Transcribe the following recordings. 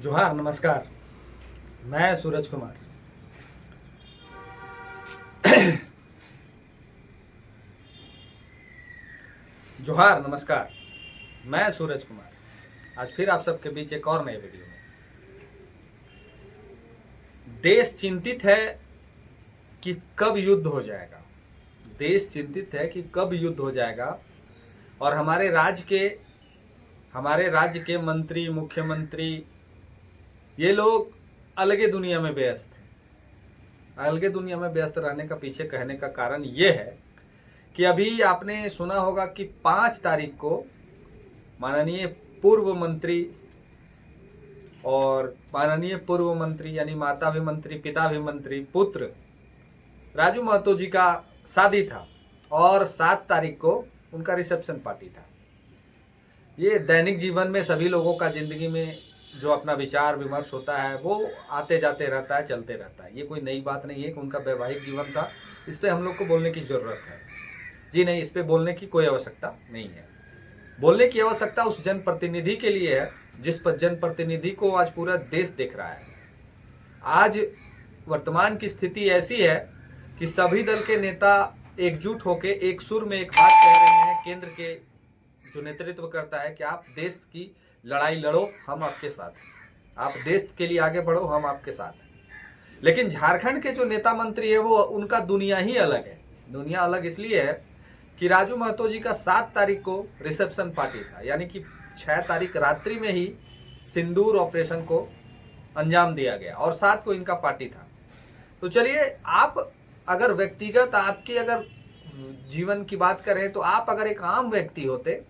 जोहार नमस्कार। मैं सूरज कुमार। जोहार नमस्कार। मैं सूरज कुमार आज फिर आप सबके बीच एक और नए वीडियो में। देश चिंतित है कि कब युद्ध हो जाएगा। देश चिंतित है कि कब युद्ध हो जाएगा और हमारे राज्य के मंत्री, मुख्यमंत्री, ये लोग अलगे दुनिया में व्यस्त हैं। अलगे दुनिया में व्यस्त रहने का पीछे कहने का कारण ये है कि अभी आपने सुना होगा कि 5 तारीख को माननीय पूर्व मंत्री यानी माता भी मंत्री, पिता भी मंत्री, पुत्र राजू महतो जी का शादी था और 7 तारीख को उनका रिसेप्शन पार्टी था। ये दैनिक जीवन में सभी लोगों का जिंदगी में जो अपना विचार विमर्श होता है वो आते जाते रहता है, चलते रहता है। ये कोई नई बात नहीं है कि उनका वैवाहिक जीवन था, इस पे हम लोग को बोलने की जरूरत है जी नहीं, इस पे बोलने की कोई आवश्यकता नहीं है। बोलने की आवश्यकता उस जनप्रतिनिधि के लिए है जिस पर जनप्रतिनिधि को आज पूरा देश देख रहा है। आज वर्तमान की स्थिति ऐसी है कि सभी दल के नेता एकजुट होकर एक सुर में एक बात कह रहे हैं। केंद्र के जो नेतृत्व करता है कि आप देश की लड़ाई लड़ो, हम आपके साथ हैं। आप देश के लिए आगे बढ़ो, हम आपके साथ हैं। लेकिन झारखंड के जो नेता मंत्री है वो उनका दुनिया ही अलग है। दुनिया अलग इसलिए है कि राजू महतो जी का 7 तारीख को रिसेप्शन पार्टी था, यानी कि 6 तारीख रात्रि में ही सिंदूर ऑपरेशन को अंजाम दिया गया और 7 को इनका पार्टी था। तो चलिए, आप अगर व्यक्तिगत आपकी अगर जीवन की बात करें तो आप अगर एक आम व्यक्ति होते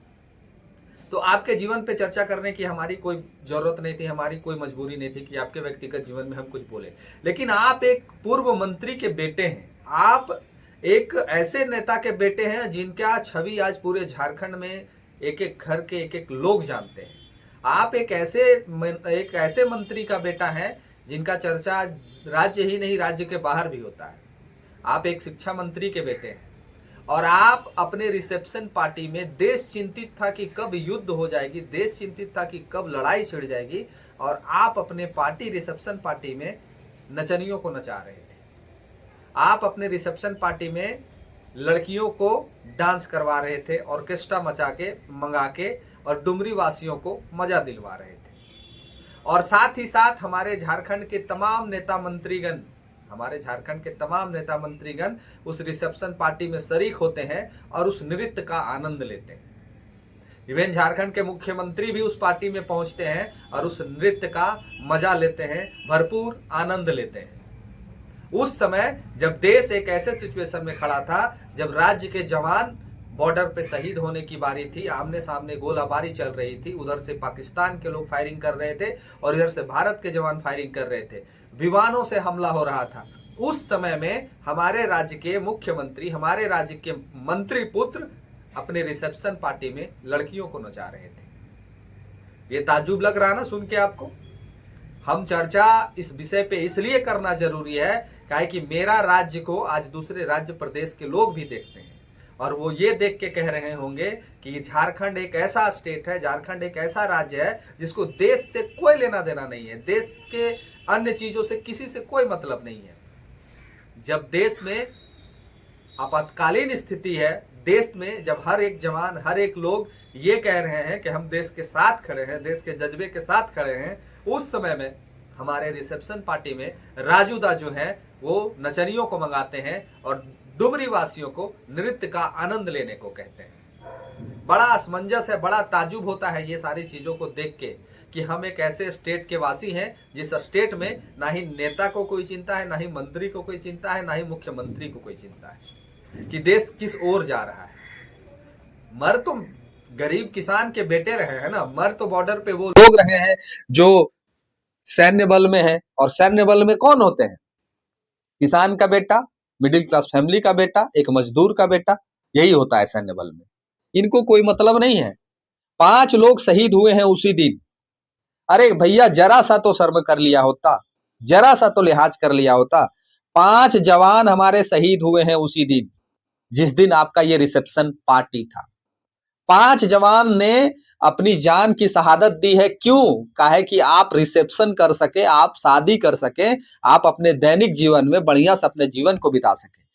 तो आपके जीवन पे चर्चा करने की हमारी कोई जरूरत नहीं थी, हमारी कोई मजबूरी नहीं थी कि आपके व्यक्तिगत जीवन में हम कुछ बोले। लेकिन आप एक पूर्व मंत्री के बेटे हैं, आप एक ऐसे नेता के बेटे हैं जिनका छवि आज पूरे झारखंड में एक एक घर के एक एक लोग जानते हैं। आप एक ऐसे मंत्री का बेटा है जिनका चर्चा राज्य ही नहीं राज्य के बाहर भी होता है। आप एक शिक्षा मंत्री के बेटे हैं और आप अपने रिसेप्शन पार्टी में देश चिंतित था कि कब युद्ध हो जाएगी, देश चिंतित था कि कब लड़ाई छिड़ जाएगी, और आप अपने पार्टी रिसेप्शन पार्टी में नचनियों को नचा रहे थे। आप अपने रिसेप्शन पार्टी में लड़कियों को डांस करवा रहे थे, ऑर्केस्ट्रा मंगा के और डुमरी वासियों को मजा दिलवा रहे थे। और साथ ही साथ हमारे झारखंड के तमाम नेता मंत्रीगण उस रिसेप्शन पार्टी में शरीक होते हैं और उस नृत्य का आनंद लेते हैं। इवन झारखंड के मुख्यमंत्री भी उस पार्टी में पहुंचते हैं और उस नृत्य का मजा लेते हैं, भरपूर आनंद लेते हैं। उस समय जब देश एक ऐसे सिचुएशन में खड़ा था जब राज्य के जवान बॉर्डर पे शहीद होने की बारी थी, आमने सामने गोलाबारी चल रही थी, उधर से पाकिस्तान के लोग फायरिंग कर रहे थे और इधर से भारत के जवान फायरिंग कर रहे थे, विमानों से हमला हो रहा था। उस समय में हमारे राज्य के मुख्यमंत्री, हमारे राज्य के मंत्री पुत्र अपने रिसेप्शन पार्टी में लड़कियों को नचा रहे थे। ये ताज्जुब लग रहा ना सुन के आपको? हम चर्चा इस विषय पे इसलिए करना जरूरी है काहे कि मेरा राज्य को आज दूसरे राज्य प्रदेश के लोग भी देखते हैं और वो ये देख के कह रहे होंगे कि झारखंड एक ऐसा स्टेट है, झारखंड एक ऐसा राज्य है जिसको देश से कोई लेना देना नहीं है, देश के अन्य चीजों से किसी से कोई मतलब नहीं है। जब देश में आपातकालीन स्थिति है, देश में जब हर एक जवान, हर एक लोग ये कह रहे हैं कि हम देश के साथ खड़े हैं, देश के जज्बे के साथ खड़े हैं, उस समय में हमारे रिसेप्शन पार्टी में राजूदा जो है वो नचनियों को मंगाते हैं और डुमरी वासियों को नृत्य का आनंद लेने को कहते हैं। बड़ा असमंजस है, बड़ा ताजुब होता है ये सारी चीजों को देख के कि हम एक ऐसे स्टेट के वासी हैं जिस स्टेट में ना ही नेता को कोई चिंता है, ना ही मंत्री को कोई चिंता है, ना ही मुख्यमंत्री को कोई चिंता है कि देश किस ओर जा रहा है। मर तो गरीब किसान के बेटे रहे हैं ना, मर तो बॉर्डर पे वो लोग रहे हैं जो सैन्य बल में है। और सैन्य बल में कौन होते हैं? किसान का बेटा, मिडिल क्लास फैमिली का बेटा, एक मजदूर का बेटा, यही होता है सैन्य बल में। इनको कोई मतलब नहीं है। 5 लोग शहीद हुए हैं उसी दिन। अरे भैया, जरा सा तो शर्म कर लिया होता, जरा सा तो लिहाज कर लिया होता। 5 जवान हमारे शहीद हुए हैं उसी दिन जिस दिन आपका ये रिसेप्शन पार्टी था। 5 जवान ने अपनी जान की शहादत दी है। क्यों? काहे कि आप रिसेप्शन कर सके, आप शादी कर सके, आप अपने दैनिक जीवन में बढ़िया से अपने जीवन को बिता सके।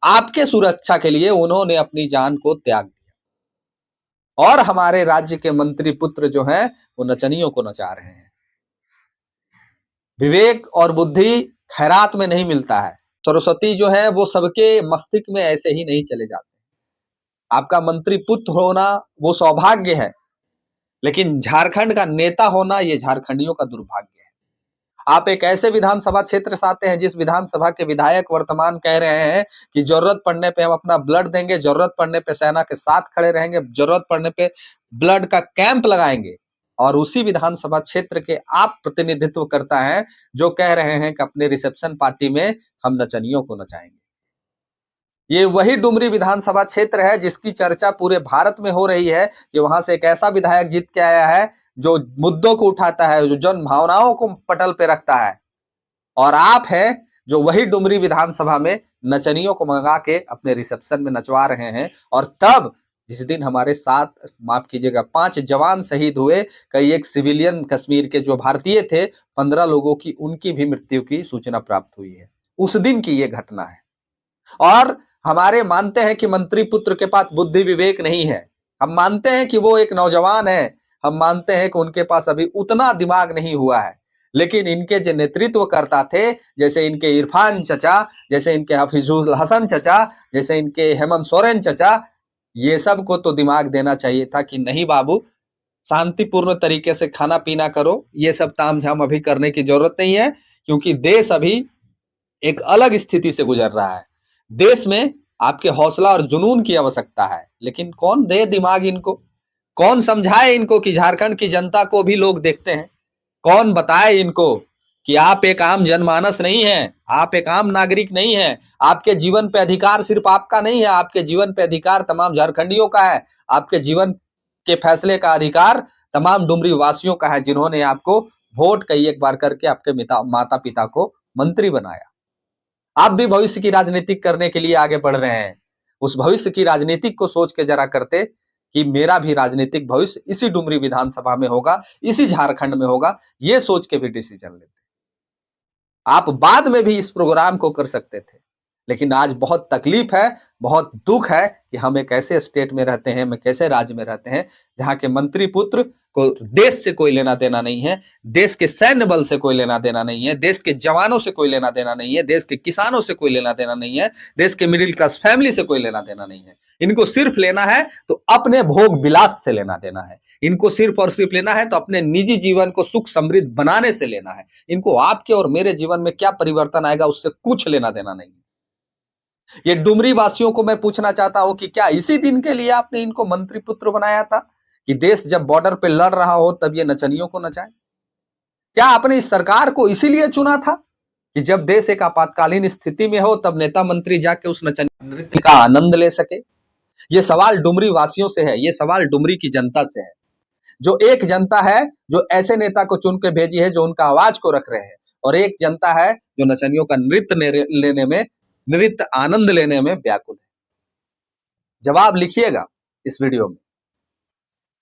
आपके सुरक्षा के लिए उन्होंने अपनी जान को त्याग दिया। और हमारे राज्य के मंत्री पुत्र जो हैं वो नचनियों को नचा रहे हैं। विवेक और बुद्धि खैरात में नहीं मिलता है। सरस्वती जो है वो सबके मस्तिष्क में ऐसे ही नहीं चले जाते। आपका मंत्री पुत्र होना वो सौभाग्य है, लेकिन झारखंड का नेता होना ये झारखंडियों का दुर्भाग्य है। आप एक ऐसे विधानसभा क्षेत्र से आते हैं जिस विधानसभा के विधायक वर्तमान कह रहे हैं कि जरूरत पड़ने पे हम अपना ब्लड देंगे, जरूरत पड़ने पे सेना के साथ खड़े रहेंगे, जरूरत पड़ने पे ब्लड का कैंप लगाएंगे। और उसी विधानसभा क्षेत्र के आप प्रतिनिधित्व करता है जो कह रहे हैं कि अपने रिसेप्शन पार्टी में हम नचनियों को नचाएंगे। ये वही डुमरी विधानसभा क्षेत्र है जिसकी चर्चा पूरे भारत में हो रही है कि वहां से एक ऐसा विधायक जीत के आया है जो मुद्दों को उठाता है, जो जन भावनाओं को पटल पे रखता है। और आप है जो वही डुमरी विधानसभा में नचनियों को मंगा के अपने रिसेप्शन में नचवा रहे हैं। और तब जिस दिन हमारे साथ, माफ कीजिएगा, 5 जवान शहीद हुए, कई एक सिविलियन कश्मीर के जो भारतीय थे, 15 लोगों की उनकी भी मृत्यु की सूचना प्राप्त हुई है। उस दिन की ये घटना है। और हमारे मानते हैं कि मंत्री पुत्र के पास बुद्धि विवेक नहीं है, हम मानते हैं कि वो एक नौजवान है, हम मानते हैं कि उनके पास अभी उतना दिमाग नहीं हुआ है, लेकिन इनके जो नेतृत्व करता थे, जैसे इनके इरफान चचा, जैसे इनके हफीजुल हसन चचा, जैसे इनके हेमंत सोरेन चचा, ये सब को तो दिमाग देना चाहिए था कि नहीं बाबू, शांतिपूर्ण तरीके से खाना पीना करो, ये सब तामझाम अभी करने की जरूरत नहीं है, क्योंकि देश अभी एक अलग स्थिति से गुजर रहा है। देश में आपके हौसला और जुनून की आवश्यकता है, लेकिन कौन दे दिमाग इनको? कौन समझाए इनको कि झारखंड की जनता को भी लोग देखते हैं? कौन बताए इनको कि आप एक आम जनमानस नहीं है, आप एक आम नागरिक नहीं है, आपके जीवन पे अधिकार सिर्फ आपका नहीं है, आपके जीवन पे अधिकार तमाम झारखंडियों का है, आपके जीवन के फैसले का अधिकार तमाम डुमरी वासियों का है, जिन्होंने आपको वोट कई एक बार करके आपके माता पिता को मंत्री बनाया। आप भी भविष्य की राजनीति करने के लिए आगे बढ़ रहे हैं। उस भविष्य की राजनीति को सोच के जरा करते कि मेरा भी राजनीतिक भविष्य इसी डुमरी विधानसभा में होगा, इसी झारखंड में होगा, ये सोच के भी डिसीजन लेते। आप बाद में भी इस प्रोग्राम को कर सकते थे, लेकिन आज बहुत तकलीफ है, बहुत दुख है कि हम एक ऐसे स्टेट में रहते हैं, हम एक ऐसे राज्य में रहते हैं जहां के मंत्री पुत्र को देश से कोई लेना देना नहीं है, देश के सैन्य बल से कोई लेना देना नहीं है, देश के जवानों से कोई लेना देना नहीं है, देश के किसानों से कोई लेना देना नहीं है, देश के मिडिल क्लास फैमिली से कोई लेना देना नहीं है। इनको सिर्फ लेना है तो अपने भोग विलास से लेना देना है, इनको सिर्फ और सिर्फ लेना है तो अपने निजी जीवन को सुख समृद्ध बनाने से लेना है। इनको आपके और मेरे जीवन में क्या परिवर्तन आएगा उससे कुछ लेना देना नहीं। ये डुमरी वासियों को मैं पूछना चाहता हूं कि क्या इसी दिन के लिए आपने इनको मंत्री पुत्र बनाया था कि देश जब बॉर्डर पे लड़ रहा हो तब ये नचनियों को नचाए? क्या आपने इस सरकार को इसीलिए चुना था कि जब देश एक आपातकालीन स्थिति में हो तब नेता मंत्री जाके उस नचनिया नृत्य का आनंद ले सके? ये सवाल डुमरी वासियों से है, ये सवाल डुमरी की जनता से है, जो एक जनता है जो ऐसे नेता को चुन के भेजी है जो उनका आवाज को रख रहे हैं, और एक जनता है जो नचनियों का नृत्य आनंद लेने में व्याकुल है। जवाब लिखिएगा इस वीडियो में,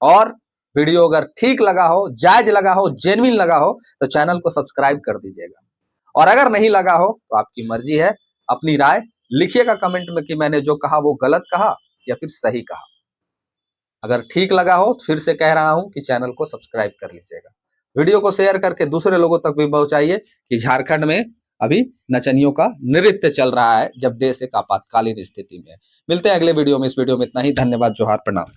और वीडियो अगर ठीक लगा हो, जायज लगा हो, जेन्युइन लगा हो तो चैनल को सब्सक्राइब कर दीजिएगा, और अगर नहीं लगा हो तो आपकी मर्जी है। अपनी राय लिखिएगा कमेंट में कि मैंने जो कहा वो गलत कहा या फिर सही कहा। अगर ठीक लगा हो तो फिर से कह रहा हूं कि चैनल को सब्सक्राइब कर लीजिएगा। वीडियो को शेयर करके दूसरे लोगों तक भी पहुंचाइए कि झारखंड में अभी नचनियों का नृत्य चल रहा है जब देश एक आपातकालीन स्थिति में है। मिलते हैं अगले वीडियो में। इस वीडियो में इतना ही। धन्यवाद, जोहार, प्रणाम।